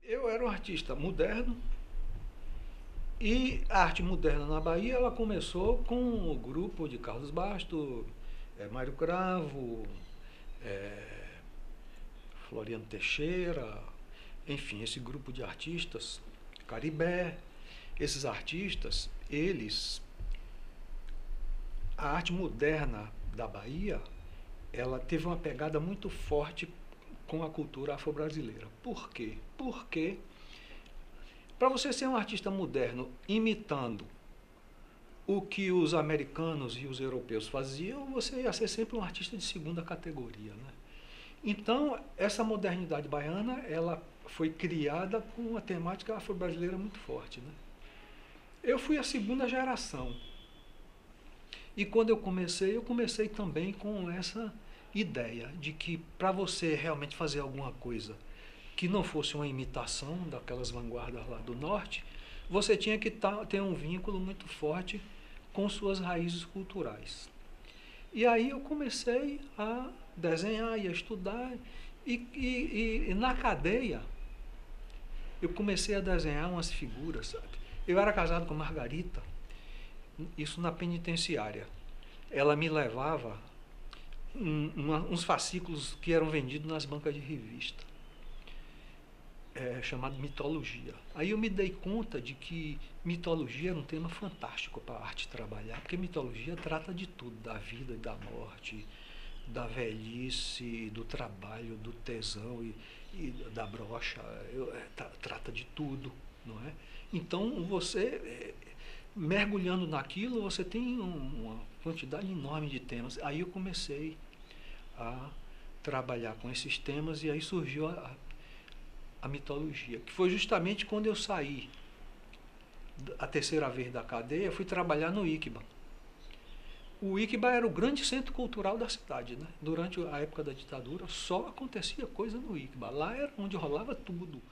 Eu era um artista moderno e a arte moderna na Bahia ela começou com o grupo de Carlos Bastos, Mário Cravo, Floriano Teixeira, enfim, esse grupo de artistas, Caribé, esses artistas, a arte moderna da Bahia, ela teve uma pegada muito forte com a cultura afro-brasileira. Por quê? Porque para você ser um artista moderno imitando o que os americanos e os europeus faziam, você ia ser sempre um artista de segunda categoria, né? Então, essa modernidade baiana, ela foi criada com uma temática afro-brasileira muito forte, né? Eu fui a segunda geração. E quando eu comecei também com essa ideia de que para você realmente fazer alguma coisa que não fosse uma imitação daquelas vanguardas lá do norte, você tinha que ter um vínculo muito forte com suas raízes culturais. E aí eu comecei a desenhar e a estudar, e na cadeia eu comecei a desenhar umas figuras. Eu era casado com Margarita, isso na penitenciária. Ela me levava uns fascículos que eram vendidos nas bancas de revista, chamado mitologia. Aí eu me dei conta de que mitologia era um tema fantástico para a arte trabalhar, porque mitologia trata de tudo, da vida e da morte, da velhice, do trabalho, do tesão e da brocha, trata de tudo, não é? Então você, mergulhando naquilo, você tem uma quantidade enorme de temas. Aí eu comecei a trabalhar com esses temas e aí surgiu a mitologia, que foi justamente quando eu saí a terceira vez da cadeia, fui trabalhar no ICBA. O ICBA era o grande centro cultural da cidade, né? Durante a época da ditadura só acontecia coisa no ICBA, lá era onde rolava tudo.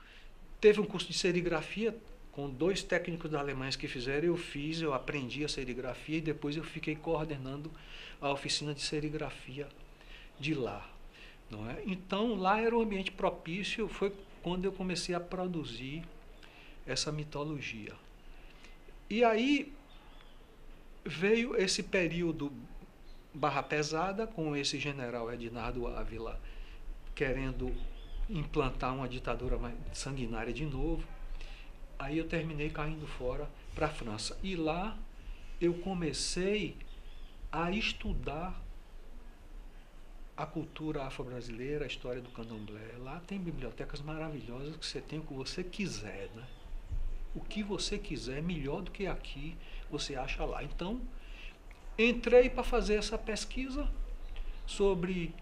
Teve um curso de serigrafia com 2 técnicos alemães que fizeram, eu aprendi a serigrafia e depois eu fiquei coordenando a oficina de serigrafia de lá, não é? Então lá era um ambiente propício, foi quando eu comecei a produzir essa mitologia. E aí veio esse período barra pesada com esse general Ednardo Ávila querendo implantar uma ditadura sanguinária de novo. Aí eu terminei caindo fora para a França. E lá eu comecei a estudar a cultura afro-brasileira, a história do candomblé. Lá tem bibliotecas maravilhosas que você tem o que você quiser, né? O que você quiser, melhor do que aqui, você acha lá. Então, entrei para fazer essa pesquisa sobre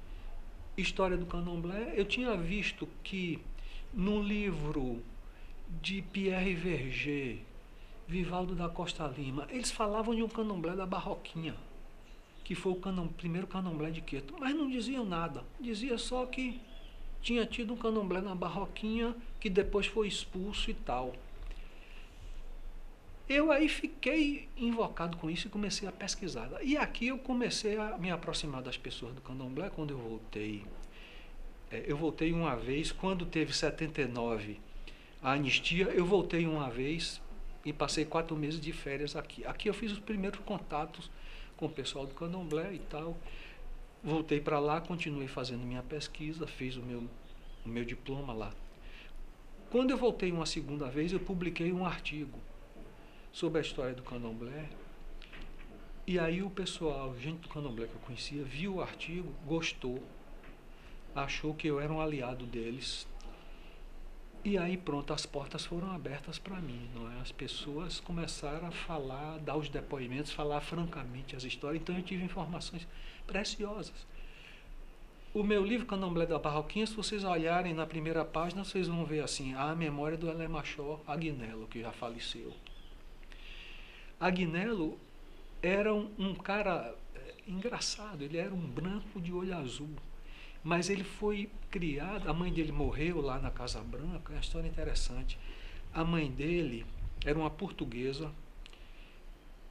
história do candomblé. Eu tinha visto que no livro de Pierre Verger, Vivaldo da Costa Lima, eles falavam de um candomblé da Barroquinha, que foi o primeiro candomblé de Queto, mas não diziam nada. Dizia só que tinha tido um candomblé na Barroquinha que depois foi expulso e tal. Eu aí fiquei invocado com isso e comecei a pesquisar. E aqui eu comecei a me aproximar das pessoas do candomblé quando eu voltei. Eu voltei uma vez, quando teve 79 a anistia, eu voltei uma vez e passei 4 meses de férias aqui. Aqui eu fiz os primeiros contatos com o pessoal do candomblé e tal. Voltei para lá, continuei fazendo minha pesquisa, fiz o meu diploma lá. Quando eu voltei uma segunda vez, eu publiquei um artigo sobre a história do candomblé. E aí o pessoal, gente do candomblé que eu conhecia, viu o artigo, gostou, achou que eu era um aliado deles. E aí pronto, as portas foram abertas para mim, não é? As pessoas começaram a falar, dar os depoimentos, falar francamente as histórias, então eu tive informações preciosas. O meu livro Candomblé da Barroquinha, se vocês olharem na primeira página, vocês vão ver assim, a memória do Elemachó Agnello, que já faleceu. Agnello era um cara engraçado, ele era um branco de olho azul. Mas ele foi criado, a mãe dele morreu lá na Casa Branca, é uma história interessante. A mãe dele era uma portuguesa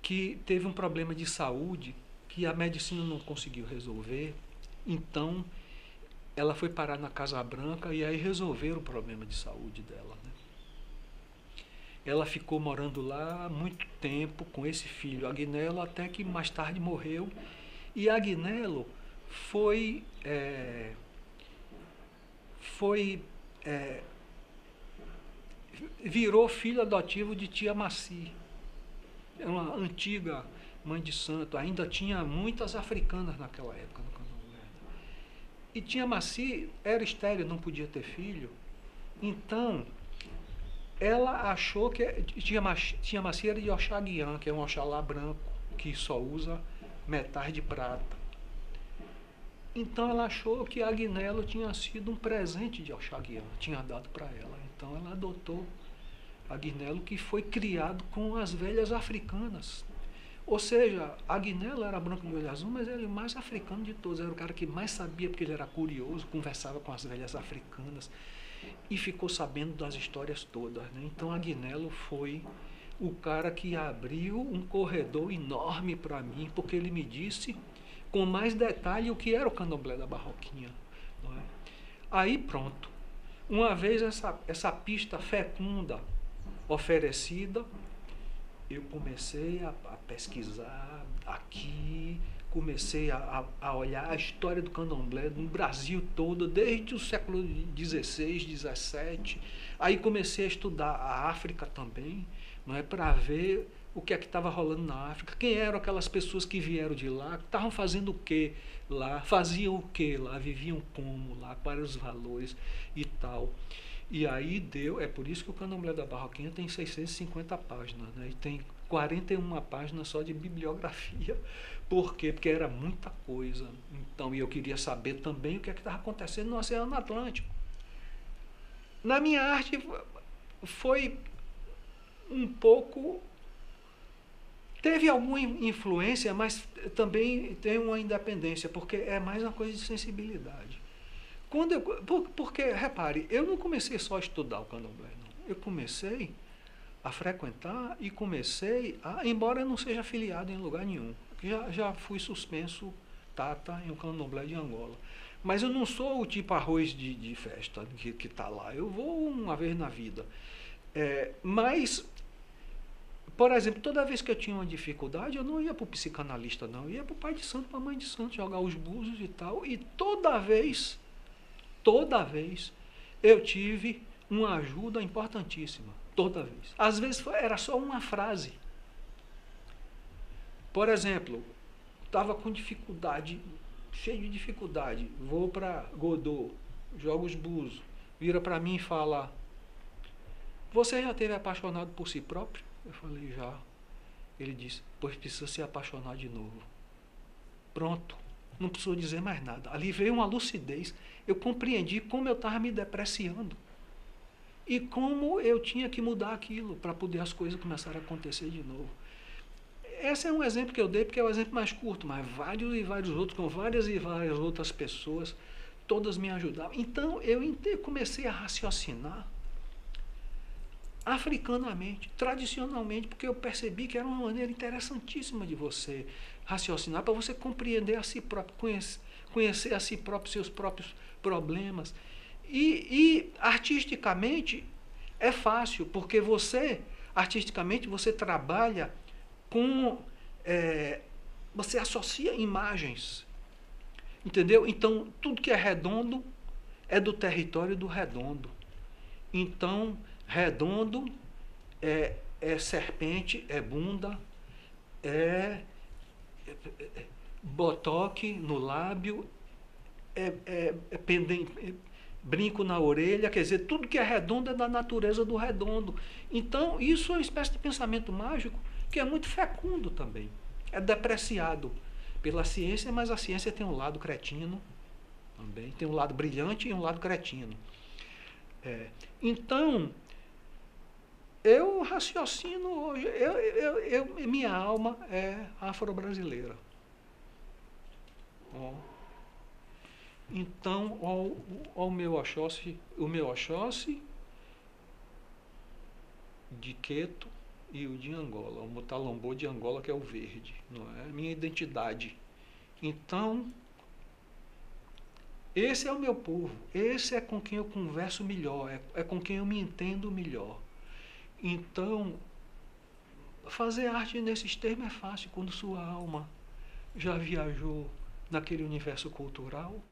que teve um problema de saúde que a medicina não conseguiu resolver, então ela foi parar na Casa Branca e aí resolveram o problema de saúde dela, né? Ela ficou morando lá muito tempo com esse filho, Agnello, até que mais tarde morreu. E Agnello foi, foi virou filho adotivo de tia Maci, uma antiga mãe de santo. Ainda tinha muitas africanas naquela época no candomblé. E tia Maci era estéril, não podia ter filho. Então, ela achou que tia Maci era de Oxaguian, que é um Oxalá branco, que só usa metais de prata. Então ela achou que Agnello tinha sido um presente de Oxaguian, tinha dado para ela. Então ela adotou Agnello, que foi criado com as velhas africanas. Ou seja, Agnello era branco de olho azul, mas ele era o mais africano de todos. Era o cara que mais sabia, porque ele era curioso, conversava com as velhas africanas e ficou sabendo das histórias todas, né? Então Agnello foi o cara que abriu um corredor enorme para mim, porque ele me disse com mais detalhe o que era o candomblé da Barroquinha. Não é? Aí pronto. Uma vez essa pista fecunda oferecida, eu comecei a pesquisar aqui, comecei a olhar a história do candomblé no Brasil todo, desde o século XVI, XVII. Aí comecei a estudar a África também, não é, para ver o que é que estava rolando na África, quem eram aquelas pessoas que vieram de lá, que estavam fazendo o que lá, faziam o que lá, viviam como lá, quais eram os valores e tal. E aí deu, é por isso que o Candomblé da Barroquinha tem 650 páginas, né? E tem 41 páginas só de bibliografia. Por quê? Porque era muita coisa. Então, e eu queria saber também o que é que estava acontecendo no Oceano Atlântico. Na minha arte foi um pouco. Teve alguma influência, mas também tem uma independência, porque é mais uma coisa de sensibilidade. Porque, repare, eu não comecei só a estudar o candomblé, não. Eu comecei a frequentar e comecei a, embora eu não seja afiliado em lugar nenhum, já fui suspenso tata em um candomblé de Angola. Mas eu não sou o tipo arroz de festa que está lá. Eu vou uma vez na vida. Mas, por exemplo, toda vez que eu tinha uma dificuldade, eu não ia para o psicanalista, não. Eu ia para o pai de santo, para a mãe de santo, jogar os búzios e tal. E toda vez eu tive uma ajuda importantíssima. Toda vez. Às vezes era só uma frase. Por exemplo, estava com dificuldade, cheio de dificuldade. Vou para Godot, jogo os búzios, vira para mim e fala: você já esteve apaixonado por si próprio? Eu falei: já. Ele disse: pois precisa se apaixonar de novo. Pronto. Não precisou dizer mais nada. Ali veio uma lucidez. Eu compreendi como eu estava me depreciando. E como eu tinha que mudar aquilo para poder as coisas começarem a acontecer de novo. Esse é um exemplo que eu dei porque é o exemplo mais curto, mas vários e vários outros, com várias e várias outras pessoas, todas me ajudavam. Então eu comecei a raciocinar africanamente, tradicionalmente, porque eu percebi que era uma maneira interessantíssima de você raciocinar, para você compreender a si próprio, conhecer a si próprio, seus próprios problemas. E artisticamente é fácil, porque artisticamente, você trabalha com. Você associa imagens. Entendeu? Então, tudo que é redondo é do território do redondo. Então, redondo é serpente, é bunda, é botoque no lábio, brinco na orelha, quer dizer, tudo que é redondo é da natureza do redondo. Então, isso é uma espécie de pensamento mágico que é muito fecundo também. É depreciado pela ciência, mas a ciência tem um lado cretino também, tem um lado brilhante e um lado cretino. Então, eu raciocino hoje, minha alma é afro-brasileira. Então, o meu Oxóssi de Queto e o de Angola, o Mutalombô de Angola, que é o verde, não é? Minha identidade. Então, esse é o meu povo, esse é com quem eu converso melhor, é com quem eu me entendo melhor. Então, fazer arte nesses termos é fácil quando sua alma já viajou naquele universo cultural.